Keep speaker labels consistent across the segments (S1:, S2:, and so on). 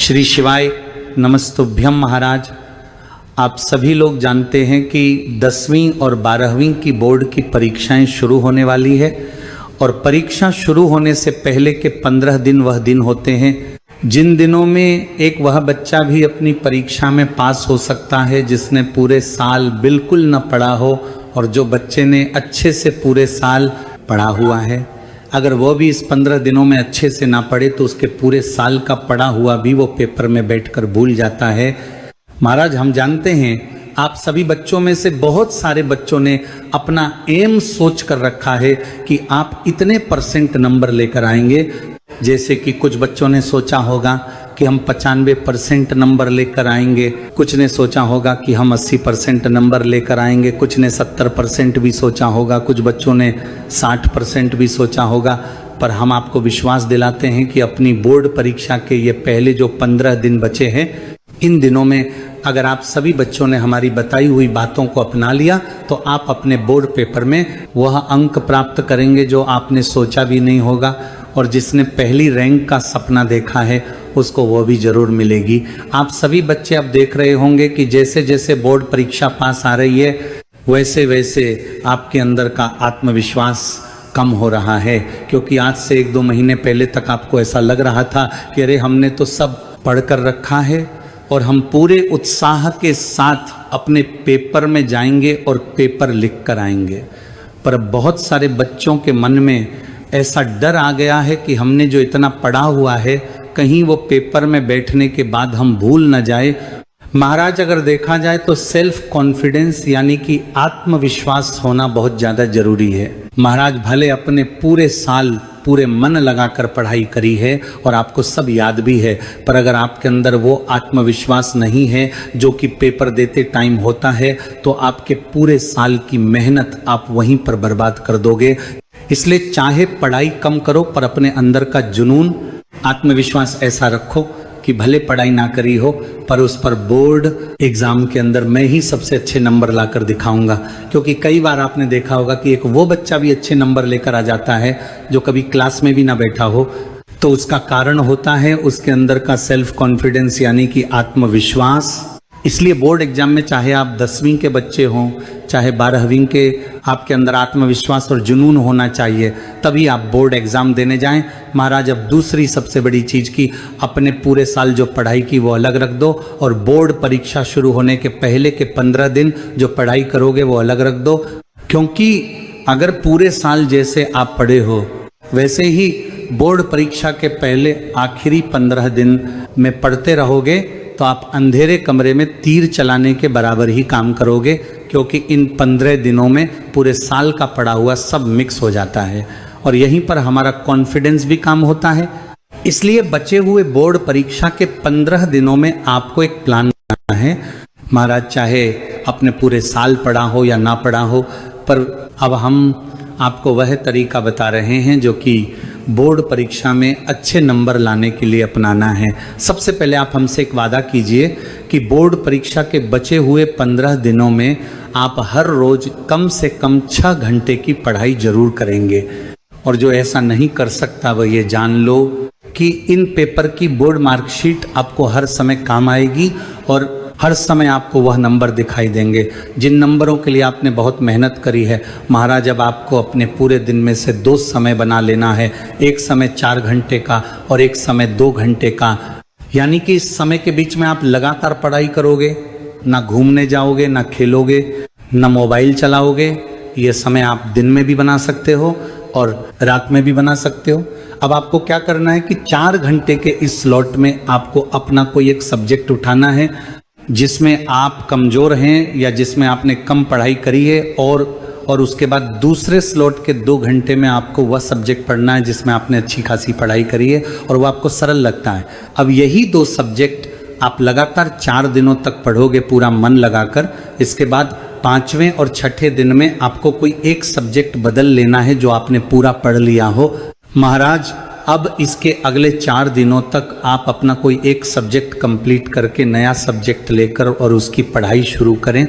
S1: श्री शिवाय नमस्तुभ्यम महाराज। आप सभी लोग जानते हैं कि 10वीं और 12वीं की बोर्ड की परीक्षाएं शुरू होने वाली है और परीक्षा शुरू होने से पहले के 15 दिन वह दिन होते हैं जिन दिनों में एक वह बच्चा भी अपनी परीक्षा में पास हो सकता है जिसने पूरे साल बिल्कुल न पढ़ा हो और जो बच्चे ने अच्छे से पूरे साल पढ़ा हुआ है, अगर वो भी इस 15 दिनों में अच्छे से ना पढ़े तो उसके पूरे साल का पढ़ा हुआ भी वो पेपर में बैठकर भूल जाता है। महाराज, हम जानते हैं आप सभी बच्चों में से बहुत सारे बच्चों ने अपना एम सोच कर रखा है कि आप इतने % नंबर लेकर आएंगे। जैसे कि कुछ बच्चों ने सोचा होगा कि हम 95% नंबर लेकर आएंगे, कुछ ने सोचा होगा कि हम 80% नंबर लेकर आएंगे, कुछ ने 70% भी सोचा होगा, कुछ बच्चों ने 60% भी सोचा होगा। पर हम आपको विश्वास दिलाते हैं कि अपनी बोर्ड परीक्षा के ये पहले जो 15 दिन बचे हैं, इन दिनों में अगर आप सभी बच्चों ने हमारी बताई हुई बातों को अपना लिया तो आप अपने बोर्ड पेपर में वह अंक प्राप्त करेंगे जो आपने सोचा भी नहीं होगा। और जिसने पहली रैंक का सपना देखा है उसको वो भी जरूर मिलेगी। आप सभी बच्चे अब देख रहे होंगे कि जैसे जैसे बोर्ड परीक्षा पास आ रही है वैसे वैसे आपके अंदर का आत्मविश्वास कम हो रहा है, क्योंकि आज से 1-2 महीने पहले तक आपको ऐसा लग रहा था कि अरे हमने तो सब पढ़ कर रखा है और हम पूरे उत्साह के साथ अपने पेपर में जाएंगे और पेपर लिख कर आएंगे। पर बहुत सारे बच्चों के मन में ऐसा डर आ गया है कि हमने जो इतना पढ़ा हुआ है कहीं वो पेपर में बैठने के बाद हम भूल न जाए। महाराज, अगर देखा जाए तो सेल्फ कॉन्फिडेंस यानी कि आत्मविश्वास होना बहुत ज़्यादा जरूरी है। महाराज, भले अपने पूरे साल पूरे मन लगाकर पढ़ाई करी है और आपको सब याद भी है, पर अगर आपके अंदर वो आत्मविश्वास नहीं है जो कि पेपर देते टाइम होता है तो आपके पूरे साल की मेहनत आप वहीं पर बर्बाद कर दोगे। इसलिए चाहे पढ़ाई कम करो पर अपने अंदर का जुनून आत्मविश्वास ऐसा रखो कि भले पढ़ाई ना करी हो पर उस पर बोर्ड एग्जाम के अंदर मैं ही सबसे अच्छे नंबर लाकर दिखाऊंगा। क्योंकि कई बार आपने देखा होगा कि एक वो बच्चा भी अच्छे नंबर लेकर आ जाता है जो कभी क्लास में भी ना बैठा हो, तो उसका कारण होता है उसके अंदर का सेल्फ कॉन्फिडेंस यानी कि आत्मविश्वास। इसलिए बोर्ड एग्जाम में चाहे आप 10वीं के बच्चे हों चाहे 12वीं के, आपके अंदर आत्मविश्वास और जुनून होना चाहिए, तभी आप बोर्ड एग्जाम देने जाएं। महाराज, अब दूसरी सबसे बड़ी चीज़ की अपने पूरे साल जो पढ़ाई की वो अलग रख दो और बोर्ड परीक्षा शुरू होने के पहले के 15 दिन जो पढ़ाई करोगे वो अलग रख दो। क्योंकि अगर पूरे साल जैसे आप पढ़े हो वैसे ही बोर्ड परीक्षा के पहले आखिरी 15 दिन में पढ़ते रहोगे तो आप अंधेरे कमरे में तीर चलाने के बराबर ही काम करोगे, क्योंकि इन 15 दिनों में पूरे साल का पढ़ा हुआ सब मिक्स हो जाता है और यहीं पर हमारा कॉन्फिडेंस भी काम होता है। इसलिए बचे हुए बोर्ड परीक्षा के 15 दिनों में आपको एक प्लान बनाना है। महाराज, चाहे अपने पूरे साल पढ़ा हो या ना पढ़ा हो, पर अब हम आपको वह तरीका बता रहे हैं जो कि बोर्ड परीक्षा में अच्छे नंबर लाने के लिए अपनाना है। सबसे पहले आप हमसे एक वादा कीजिए कि बोर्ड परीक्षा के बचे हुए 15 दिनों में आप हर रोज कम से कम 6 घंटे की पढ़ाई जरूर करेंगे। और जो ऐसा नहीं कर सकता वह ये जान लो कि इन पेपर की बोर्ड मार्कशीट आपको हर समय काम आएगी और हर समय आपको वह नंबर दिखाई देंगे जिन नंबरों के लिए आपने बहुत मेहनत करी है। महाराज, अब आपको अपने पूरे दिन में से 2 समय बना लेना है, एक समय 4 घंटे का और एक समय 2 घंटे का। यानी कि इस समय के बीच में आप लगातार पढ़ाई करोगे, ना घूमने जाओगे, ना खेलोगे, ना मोबाइल चलाओगे। ये समय आप दिन में भी बना सकते हो और रात में भी बना सकते हो। अब आपको क्या करना है कि 4 घंटे के इस स्लॉट में आपको अपना कोई एक सब्जेक्ट उठाना है जिसमें आप कमज़ोर हैं या जिसमें आपने कम पढ़ाई करी है, और उसके बाद दूसरे स्लॉट के 2 घंटे में आपको वह सब्जेक्ट पढ़ना है जिसमें आपने अच्छी खासी पढ़ाई करी है और वह आपको सरल लगता है। अब यही 2 सब्जेक्ट आप लगातार 4 दिनों तक पढ़ोगे पूरा मन लगाकर। इसके बाद 5वें और 6ठे दिन में आपको कोई एक सब्जेक्ट बदल लेना है जो आपने पूरा पढ़ लिया हो। महाराज, अब इसके अगले 4 दिनों तक आप अपना कोई एक सब्जेक्ट कंप्लीट करके नया सब्जेक्ट लेकर और उसकी पढ़ाई शुरू करें।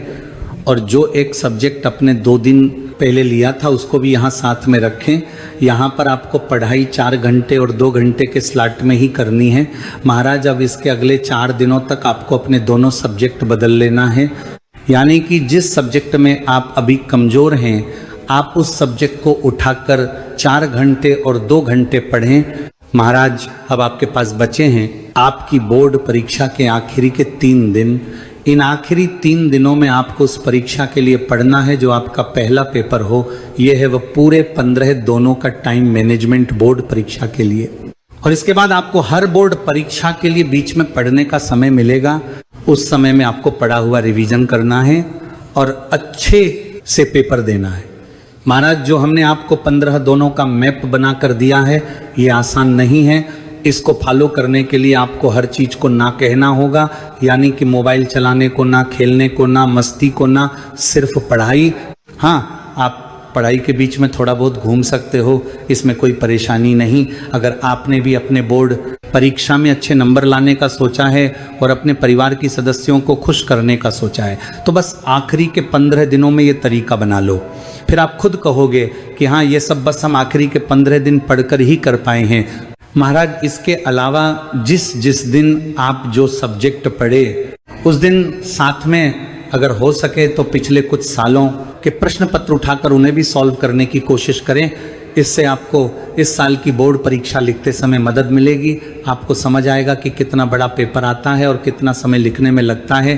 S1: और जो एक सब्जेक्ट अपने 2 दिन पहले लिया था उसको भी यहाँ साथ में रखें। यहाँ पर आपको पढ़ाई 4 घंटे और 2 घंटे के स्लॉट में ही करनी है महाराज। अब इसके अगले 4 दिनों तक आपको अपने दोनों सब्जेक्ट बदल लेना है, यानी कि जिस सब्जेक्ट में आप अभी कमज़ोर हैं आप उस सब्जेक्ट को उठाकर 4 घंटे और 2 घंटे पढ़ें। महाराज अब आपके पास बचे हैं आपकी बोर्ड परीक्षा के आखिरी के 3 दिन। इन आखिरी 3 दिनों में आपको उस परीक्षा के लिए पढ़ना है जो आपका पहला पेपर हो। यह है वह पूरे 15 दोनों का टाइम मैनेजमेंट बोर्ड परीक्षा के लिए। और इसके बाद आपको हर बोर्ड परीक्षा के लिए बीच में पढ़ने का समय मिलेगा। उस समय में आपको पढ़ा हुआ रिवीजन करना है और अच्छे से पेपर देना है। महाराज जो हमने आपको 15 दोनों का मैप बना कर दिया है ये आसान नहीं है। इसको फॉलो करने के लिए आपको हर चीज़ को ना कहना होगा, यानी कि मोबाइल चलाने को ना, खेलने को ना, मस्ती को ना, सिर्फ पढ़ाई। हाँ, आप पढ़ाई के बीच में थोड़ा बहुत घूम सकते हो, इसमें कोई परेशानी नहीं। अगर आपने भी अपने बोर्ड परीक्षा में अच्छे नंबर लाने का सोचा है और अपने परिवार की सदस्यों को खुश करने का सोचा है तो बस आखिरी के 15 दिनों में ये तरीका बना लो। फिर आप खुद कहोगे कि हाँ ये सब बस हम आखिरी के 15 दिन पढ़कर ही कर पाए हैं। महाराज इसके अलावा जिस जिस दिन आप जो सब्जेक्ट पढ़े उस दिन साथ में अगर हो सके तो पिछले कुछ सालों के प्रश्न पत्र उठाकर उन्हें भी सॉल्व करने की कोशिश करें। इससे आपको इस साल की बोर्ड परीक्षा लिखते समय मदद मिलेगी। आपको समझ आएगा कि कितना बड़ा पेपर आता है और कितना समय लिखने में लगता है।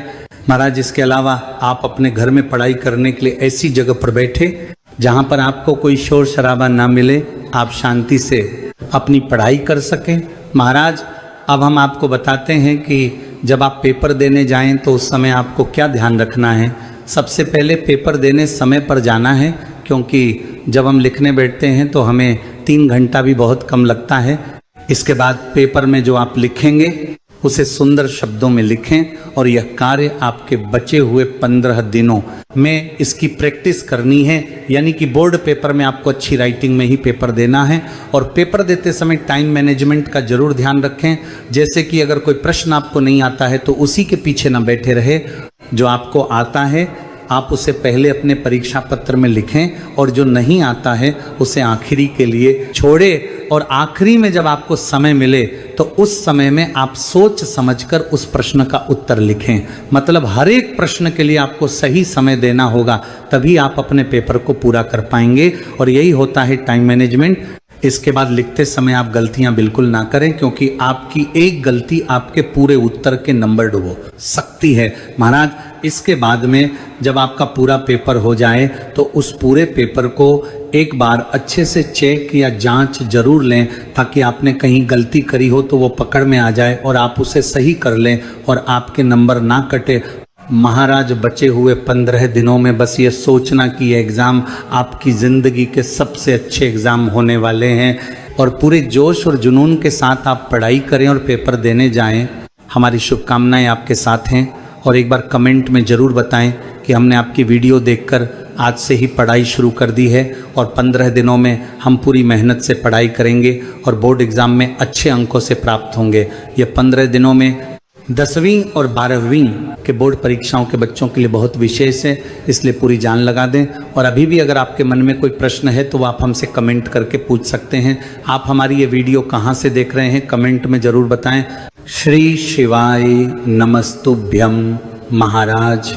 S1: महाराज इसके अलावा आप अपने घर में पढ़ाई करने के लिए ऐसी जगह पर बैठे जहाँ पर आपको कोई शोर शराबा ना मिले, आप शांति से अपनी पढ़ाई कर सकें। महाराज अब हम आपको बताते हैं कि जब आप पेपर देने जाएं तो उस समय आपको क्या ध्यान रखना है। सबसे पहले पेपर देने समय पर जाना है, क्योंकि जब हम लिखने बैठते हैं तो हमें 3 घंटा भी बहुत कम लगता है। इसके बाद पेपर में जो आप लिखेंगे उसे सुंदर शब्दों में लिखें और यह कार्य आपके बचे हुए 15 दिनों में इसकी प्रैक्टिस करनी है। यानी कि बोर्ड पेपर में आपको अच्छी राइटिंग में ही पेपर देना है। और पेपर देते समय टाइम मैनेजमेंट का जरूर ध्यान रखें। जैसे कि अगर कोई प्रश्न आपको नहीं आता है तो उसी के पीछे ना बैठे रहे, जो आपको आता है आप उसे पहले अपने परीक्षा पत्र में लिखें और जो नहीं आता है उसे आखिरी के लिए छोड़े। और आखिरी में जब आपको समय मिले तो उस समय में आप सोच समझकर उस प्रश्न का उत्तर लिखें। मतलब हर एक प्रश्न के लिए आपको सही समय देना होगा, तभी आप अपने पेपर को पूरा कर पाएंगे। और यही होता है टाइम मैनेजमेंट। इसके बाद लिखते समय आप गलतियां बिल्कुल ना करें, क्योंकि आपकी एक गलती आपके पूरे उत्तर के नंबर डुबो सकती है। महाराज इसके बाद में जब आपका पूरा पेपर हो जाए तो उस पूरे पेपर को एक बार अच्छे से चेक या जांच जरूर लें, ताकि आपने कहीं गलती करी हो तो वो पकड़ में आ जाए और आप उसे सही कर लें और आपके नंबर ना कटे। महाराज बचे हुए 15 दिनों में बस ये सोचना कि ये एग्ज़ाम आपकी ज़िंदगी के सबसे अच्छे एग्ज़ाम होने वाले हैं और पूरे जोश और जुनून के साथ आप पढ़ाई करें और पेपर देने जाएं। हमारी शुभकामनाएं आपके साथ हैं। और एक बार कमेंट में ज़रूर बताएं कि हमने आपकी वीडियो देखकर आज से ही पढ़ाई शुरू कर दी है और 15 दिनों में हम पूरी मेहनत से पढ़ाई करेंगे और बोर्ड एग्ज़ाम में अच्छे अंकों से प्राप्त होंगे। ये 15 दिनों में 10वीं और 12वीं के बोर्ड परीक्षाओं के बच्चों के लिए बहुत विशेष है, इसलिए पूरी जान लगा दें। और अभी भी अगर आपके मन में कोई प्रश्न है तो आप हमसे कमेंट करके पूछ सकते हैं। आप हमारी ये वीडियो कहाँ से देख रहे हैं कमेंट में ज़रूर बताएं। श्री शिवाय नमस्तुभ्यम महाराज।